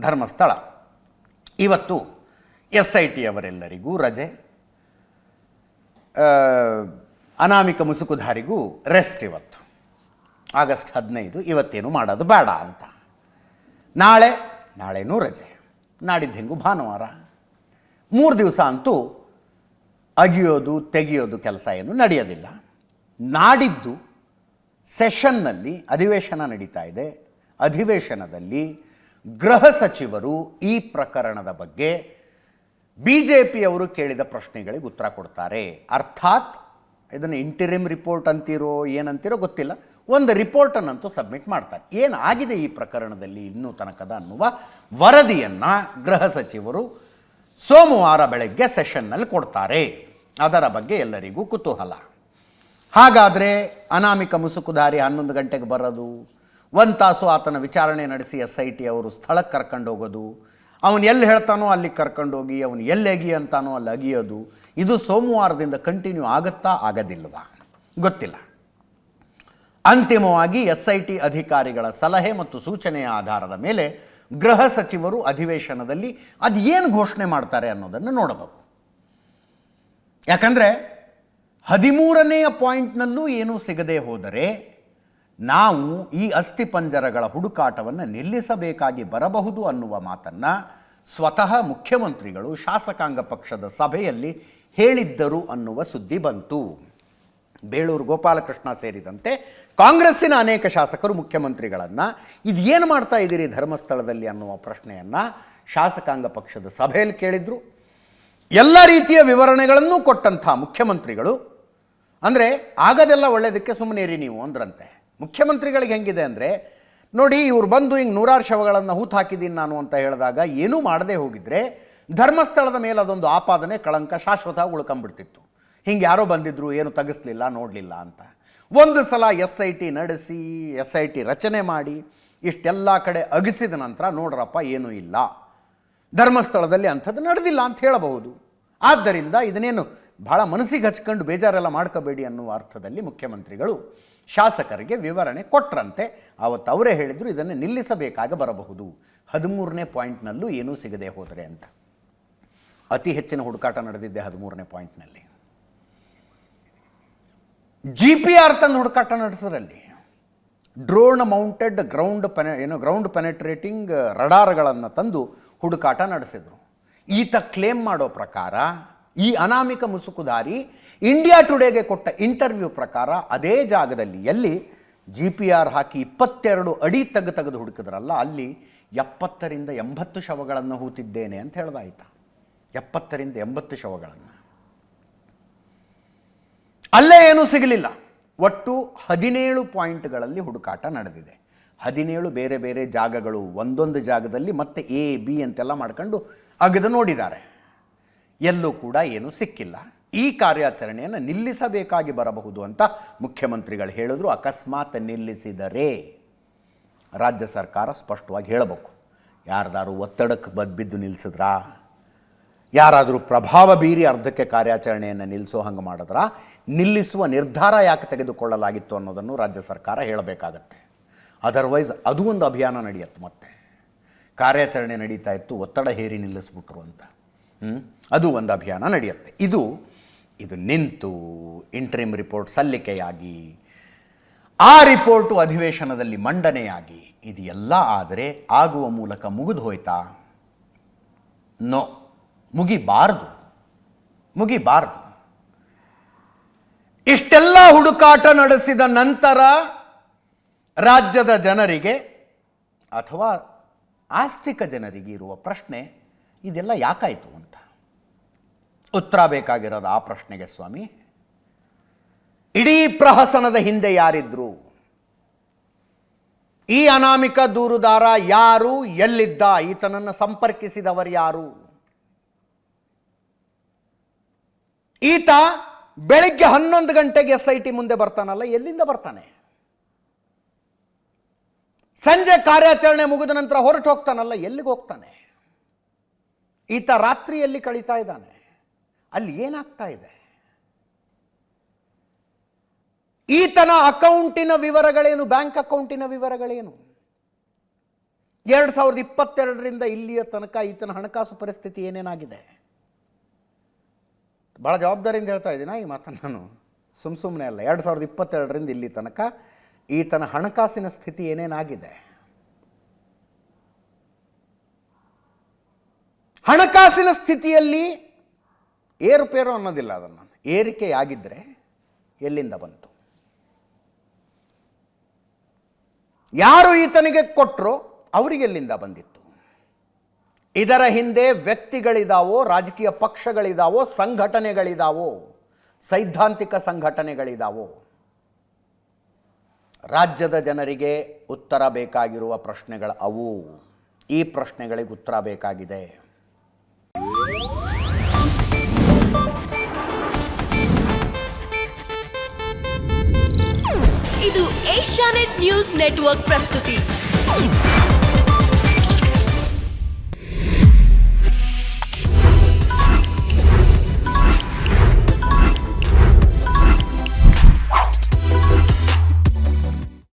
ಧರ್ಮಸ್ಥಳ. ಇವತ್ತು SIT ಅವರೆಲ್ಲರಿಗೂ ರಜೆ, ಅನಾಮಿಕ ಮುಸುಕುಧಾರಿಗೂ ರೆಸ್ಟ್. ಇವತ್ತು ಆಗಸ್ಟ್ 15, ಇವತ್ತೇನು ಮಾಡೋದು ಬೇಡ ಅಂತ. ನಾಳೆನೂ ರಜೆ, ನಾಡಿದ್ದು ಹೆಂಗೂ ಭಾನುವಾರ. 3 ದಿವಸ ಅಂತೂ ಅಗಿಯೋದು ತೆಗೆಯೋದು ಕೆಲಸ ಏನು ನಡೆಯೋದಿಲ್ಲ. ನಾಡಿದ್ದು ಸೆಷನ್ನಲ್ಲಿ ಅಧಿವೇಶನ ನಡೀತಾ ಇದೆ. ಅಧಿವೇಶನದಲ್ಲಿ ಗೃಹ ಸಚಿವರು ಈ ಪ್ರಕರಣದ ಬಗ್ಗೆ BJPಯವರು ಕೇಳಿದ ಪ್ರಶ್ನೆಗಳಿಗೆ ಉತ್ತರ ಕೊಡ್ತಾರೆ. ಅರ್ಥಾತ್ ಇದನ್ನು ಇಂಟಿರಿಮ್ ರಿಪೋರ್ಟ್ ಅಂತೀರೋ ಏನಂತೀರೋ ಗೊತ್ತಿಲ್ಲ, ಒಂದು ರಿಪೋರ್ಟನ್ನಂತೂ ಸಬ್ಮಿಟ್ ಮಾಡ್ತಾರೆ. ಏನಾಗಿದೆ ಈ ಪ್ರಕರಣದಲ್ಲಿ ಇನ್ನೂ ತನಕದ ಅನ್ನುವ ವರದಿಯನ್ನು ಗೃಹ ಸಚಿವರು ಸೋಮವಾರ ಬೆಳಗ್ಗೆ ಸೆಷನ್ನಲ್ಲಿ ಕೊಡ್ತಾರೆ. ಅದರ ಬಗ್ಗೆ ಎಲ್ಲರಿಗೂ ಕುತೂಹಲ. ಹಾಗಾದರೆ ಅನಾಮಿಕ ಮುಸುಕುಧಾರಿ 11 ಗಂಟೆಗೆ ಬರೋದು, 1 ತಾಸು ಆತನ ವಿಚಾರಣೆ ನಡೆಸಿ SIT ಅವರು ಸ್ಥಳಕ್ಕೆ ಕರ್ಕೊಂಡು ಹೋಗೋದು, ಅವನು ಎಲ್ಲಿ ಹೇಳ್ತಾನೋ ಅಲ್ಲಿಗೆ ಕರ್ಕೊಂಡೋಗಿ ಅವನು ಎಲ್ಲಿ ಅಗಿ ಅಂತಾನೋ ಅಲ್ಲಿ ಅಗಿಯೋದು, ಇದು ಸೋಮವಾರದಿಂದ ಕಂಟಿನ್ಯೂ ಆಗುತ್ತಾ ಆಗೋದಿಲ್ವಾ ಗೊತ್ತಿಲ್ಲ. ಅಂತಿಮವಾಗಿ SIT ಅಧಿಕಾರಿಗಳ ಸಲಹೆ ಮತ್ತು ಸೂಚನೆಯ ಆಧಾರದ ಮೇಲೆ ಗೃಹ ಸಚಿವರು ಅಧಿವೇಶನದಲ್ಲಿ ಅದು ಏನು ಘೋಷಣೆ ಮಾಡ್ತಾರೆ ಅನ್ನೋದನ್ನು ನೋಡಬೇಕು. ಯಾಕಂದರೆ 13ನೇ ಪಾಯಿಂಟ್ನಲ್ಲೂ ಏನೂ ಸಿಗದೆ ಹೋದರೆ ನಾವು ಈ ಅಸ್ಥಿಪಂಜರಗಳ ಹುಡುಕಾಟವನ್ನು ನಿಲ್ಲಿಸಬೇಕಾಗಿ ಬರಬಹುದು ಅನ್ನುವ ಮಾತನ್ನು ಸ್ವತಃ ಮುಖ್ಯಮಂತ್ರಿಗಳು ಶಾಸಕಾಂಗ ಪಕ್ಷದ ಸಭೆಯಲ್ಲಿ ಹೇಳಿದ್ದರು ಅನ್ನುವ ಸುದ್ದಿ ಬಂತು. ಬೇಳೂರು ಗೋಪಾಲಕೃಷ್ಣ ಸೇರಿದಂತೆ ಕಾಂಗ್ರೆಸ್ಸಿನ ಅನೇಕ ಶಾಸಕರು ಮುಖ್ಯಮಂತ್ರಿಗಳನ್ನು ಇದು ಏನು ಮಾಡ್ತಾ ಇದ್ದೀರಿ ಧರ್ಮಸ್ಥಳದಲ್ಲಿ ಅನ್ನುವ ಪ್ರಶ್ನೆಯನ್ನು ಶಾಸಕಾಂಗ ಪಕ್ಷದ ಸಭೆಯಲ್ಲಿ ಕೇಳಿದರು. ಎಲ್ಲ ರೀತಿಯ ವಿವರಣೆಗಳನ್ನು ಕೊಟ್ಟಂಥ ಮುಖ್ಯಮಂತ್ರಿಗಳು, ಅಂದರೆ ಆಗೋದೆಲ್ಲ ಒಳ್ಳೆಯದಕ್ಕೆ ಸುಮ್ಮನೆ ಇರಿ ನೀವು ಅಂದ್ರಂತೆ. ಮುಖ್ಯಮಂತ್ರಿಗಳಿಗೆ ಹೆಂಗಿದೆ ಅಂದರೆ, ನೋಡಿ ಇವ್ರು ಬಂದು ಹಿಂಗೆ 100 ಶವಗಳನ್ನು ಹೂತು ಹಾಕಿದ್ದೀನಿ ನಾನು ಅಂತ ಹೇಳಿದಾಗ ಏನೂ ಮಾಡದೆ ಹೋಗಿದ್ರೆ ಧರ್ಮಸ್ಥಳದ ಮೇಲೆ ಅದೊಂದು ಆಪಾದನೆ ಕಳಂಕ ಶಾಶ್ವತವಾಗಿ ಉಳ್ಕೊಂಬಿಡ್ತಿತ್ತು. ಹಿಂಗೆ ಯಾರೋ ಬಂದಿದ್ರು ಏನು ತೆಗೆಸ್ಲಿಲ್ಲ ನೋಡಲಿಲ್ಲ ಅಂತ. ಒಂದು ಸಲ SIT ನಡೆಸಿ SIT ರಚನೆ ಮಾಡಿ ಇಷ್ಟೆಲ್ಲ ಕಡೆ ಅಗಿಸಿದ ನಂತರ ನೋಡ್ರಪ್ಪ ಏನೂ ಇಲ್ಲ, ಧರ್ಮಸ್ಥಳದಲ್ಲಿ ಅಂಥದ್ದು ನಡೆದಿಲ್ಲ ಅಂತ ಹೇಳಬಹುದು. ಆದ್ದರಿಂದ ಇದನ್ನೇನು ಭಾಳ ಮನಸ್ಸಿಗೆ ಹಚ್ಕೊಂಡು ಬೇಜಾರೆಲ್ಲ ಮಾಡ್ಕೋಬೇಡಿ ಅನ್ನುವ ಅರ್ಥದಲ್ಲಿ ಮುಖ್ಯಮಂತ್ರಿಗಳು ಶಾಸಕರಿಗೆ ವಿವರಣೆ ಕೊಟ್ಟರಂತೆ. ಅವತ್ತು ಅವರೇ ಹೇಳಿದರು ಇದನ್ನು ನಿಲ್ಲಿಸಬೇಕಾಗ ಬರಬಹುದು 13ನೇ ಪಾಯಿಂಟ್ನಲ್ಲೂ ಏನೂ ಸಿಗದೆ ಹೋದರೆ ಅಂತ. ಅತಿ ಹೆಚ್ಚಿನ ಹುಡುಕಾಟ ನಡೆದಿದ್ದೆ 13ನೇ ಪಾಯಿಂಟ್ನಲ್ಲಿ. GPR ತಂದು ಹುಡುಕಾಟ ನಡೆಸರಲ್ಲಿ ಡ್ರೋನ್ ಮೌಂಟೆಡ್ ಗ್ರೌಂಡ್ ಪೆನೆಟ್ರೇಟಿಂಗ್ ರಡಾರ್ಗಳನ್ನು ತಂದು ಹುಡುಕಾಟ ನಡೆಸಿದರು. ಈತ ಕ್ಲೇಮ್ ಮಾಡೋ ಪ್ರಕಾರ ಈ ಅನಾಮಿಕ ಮುಸುಕುಧಾರಿ ಇಂಡಿಯಾ ಟುಡೇಗೆ ಕೊಟ್ಟ ಇಂಟರ್ವ್ಯೂ ಪ್ರಕಾರ ಅದೇ ಜಾಗದಲ್ಲಿ ಎಲ್ಲಿ GPR ಹಾಕಿ 22 ಅಡಿ ತೆಗೆದು ಹುಡುಕಿದ್ರಲ್ಲ ಅಲ್ಲಿ 70ರಿಂದ 80 ಶವಗಳನ್ನು ಹೂತಿದ್ದೇನೆ ಅಂತ ಹೇಳ್ದಾಯ್ತ. 70ರಿಂದ 80 ಶವಗಳನ್ನು. ಅಲ್ಲೇ ಏನೂ ಸಿಗಲಿಲ್ಲ. ಒಟ್ಟು 17 ಪಾಯಿಂಟ್ಗಳಲ್ಲಿ ಹುಡುಕಾಟ ನಡೆದಿದೆ. 17 ಬೇರೆ ಬೇರೆ ಜಾಗಗಳು, ಒಂದೊಂದು ಜಾಗದಲ್ಲಿ ಮತ್ತೆ A B ಅಂತೆಲ್ಲ ಮಾಡ್ಕೊಂಡು ಅಗದು ನೋಡಿದ್ದಾರೆ. ಎಲ್ಲೂ ಕೂಡ ಏನೂ ಸಿಕ್ಕಿಲ್ಲ. ಈ ಕಾರ್ಯಾಚರಣೆಯನ್ನು ನಿಲ್ಲಿಸಬೇಕಾಗಿ ಬರಬಹುದು ಅಂತ ಮುಖ್ಯಮಂತ್ರಿಗಳು ಹೇಳಿದ್ರು. ಅಕಸ್ಮಾತ್ ನಿಲ್ಲಿಸಿದರೆ ರಾಜ್ಯ ಸರ್ಕಾರ ಸ್ಪಷ್ಟವಾಗಿ ಹೇಳಬೇಕು. ಯಾರ್ದಾರು ಒತ್ತಡಕ್ಕೆ ಬಿದ್ದು ನಿಲ್ಲಿಸಿದ್ರಾ, ಯಾರಾದರೂ ಪ್ರಭಾವ ಬೀರಿ ಅರ್ಧಕ್ಕೆ ಕಾರ್ಯಾಚರಣೆಯನ್ನು ನಿಲ್ಲಿಸೋ ಹಂಗೆ ಮಾಡಿದ್ರಾ, ನಿಲ್ಲಿಸುವ ನಿರ್ಧಾರ ಯಾಕೆ ತೆಗೆದುಕೊಳ್ಳಲಾಗಿತ್ತು ಅನ್ನೋದನ್ನು ರಾಜ್ಯ ಸರ್ಕಾರ ಹೇಳಬೇಕಾಗತ್ತೆ. ಅದರ್ವೈಸ್ ಅದು ಒಂದು ಅಭಿಯಾನ ನಡೆಯುತ್ತೆ. ಮತ್ತೆ ಕಾರ್ಯಾಚರಣೆ ನಡೀತಾ ಇತ್ತು, ಒತ್ತಡ ಹೇರಿ ನಿಲ್ಲಿಸ್ಬಿಟ್ರು ಅಂತ, ಅದು ಒಂದು ಅಭಿಯಾನ ನಡೆಯುತ್ತೆ. ಇದು ನಿಂತು ಇಂಟ್ರಿಮ್ ರಿಪೋರ್ಟ್ ಸಲ್ಲಿಕೆಯಾಗಿ ಆ ರಿಪೋರ್ಟು ಅಧಿವೇಶನದಲ್ಲಿ ಮಂಡನೆಯಾಗಿ ಇದು ಎಲ್ಲ ಆದರೆ ಆಗುವ ಮೂಲಕ ಮುಗಿದು ಹೋಯ್ತಾ? ನೋ, ಮುಗಿಬಾರ್ದು. ಇಷ್ಟೆಲ್ಲ ಹುಡುಕಾಟ ನಡೆಸಿದ ನಂತರ ರಾಜ್ಯದ ಜನರಿಗೆ ಅಥವಾ ಆಸ್ತಿಕ ಜನರಿಗೆ ಇರುವ ಪ್ರಶ್ನೆ, ಇದೆಲ್ಲ ಯಾಕಾಯಿತು ಅಂತ. ಉತ್ತರ ಬೇಕಾಗಿರೋದು ಆ ಪ್ರಶ್ನೆಗೆ ಸ್ವಾಮಿ. ಇಡೀ ಪ್ರಹಸನದ ಹಿಂದೆ ಯಾರಿದ್ರು? ಈ ಅನಾಮಿಕ ದೂರುದಾರ ಯಾರು? ಎಲ್ಲಿದ್ದ? ಈತನನ್ನು ಸಂಪರ್ಕಿಸಿದವರು ಯಾರು? ಈತ ಬೆಳಿಗ್ಗೆ 11 ಗಂಟೆಗೆ SIT ಮುಂದೆ ಬರ್ತಾನಲ್ಲ, ಎಲ್ಲಿಂದ ಬರ್ತಾನೆ? ಸಂಜೆ ಕಾರ್ಯಾಚರಣೆ ಮುಗಿದ ನಂತರ ಹೊರಟು ಹೋಗ್ತಾನಲ್ಲ, ಎಲ್ಲಿಗೆ ಹೋಗ್ತಾನೆ? ಈತ ರಾತ್ರಿಯಲ್ಲಿ ಕಳೀತಾ ಇದ್ದಾನೆ, ಅಲ್ಲಿ ಏನಾಗ್ತಾ ಇದೆ? ಈತನ ಅಕೌಂಟಿನ ವಿವರಗಳೇನು? ಬ್ಯಾಂಕ್ ಅಕೌಂಟಿನ ವಿವರಗಳೇನು? 2022ರಿಂದ ಇಲ್ಲಿಯ ತನಕ ಈತನ ಹಣಕಾಸು ಪರಿಸ್ಥಿತಿ ಏನೇನಾಗಿದೆ? ಭಾಳ ಜವಾಬ್ದಾರಿಯಿಂದ ಹೇಳ್ತಾ ಇದ್ದೀನ ಈ ಮಾತನ್ನು ನಾನು, ಸುಮ್ಮನೆ ಅಲ್ಲ. 2022ರಿಂದ ಇಲ್ಲಿ ತನಕ ಈತನ ಹಣಕಾಸಿನ ಸ್ಥಿತಿ ಏನೇನಾಗಿದೆ? ಹಣಕಾಸಿನ ಸ್ಥಿತಿಯಲ್ಲಿ ಏರುಪೇರು ಅನ್ನೋದಿಲ್ಲ. ಅದನ್ನು ಏರಿಕೆಯಾಗಿದ್ದರೆ ಎಲ್ಲಿಂದ ಬಂತು? ಯಾರು ಈತನಿಗೆ ಕೊಟ್ಟರೋ ಅವರಿಗೆ ಎಲ್ಲಿಂದ ಬಂದಿತ್ತು? ಇದರ ಹಿಂದೆ ವ್ಯಕ್ತಿಗಳಿದಾವೋ, ರಾಜಕೀಯ ಪಕ್ಷಗಳಿದಾವೋ, ಸಂಘಟನೆಗಳಿದಾವೋ, ಸೈದ್ಧಾಂತಿಕ ಸಂಘಟನೆಗಳಿದಾವೋ? ರಾಜ್ಯದ ಜನರಿಗೆ ಉತ್ತರ ಬೇಕಾಗಿರುವ ಪ್ರಶ್ನೆಗಳು ಅವು. ಈ ಪ್ರಶ್ನೆಗಳಿಗೆ ಉತ್ತರ ಬೇಕಾಗಿದೆ. ಇದು ಏಷ್ಯಾನೆಟ್ ನ್ಯೂಸ್ ನೆಟ್ವರ್ಕ್ ಪ್ರಸ್ತುತಿ.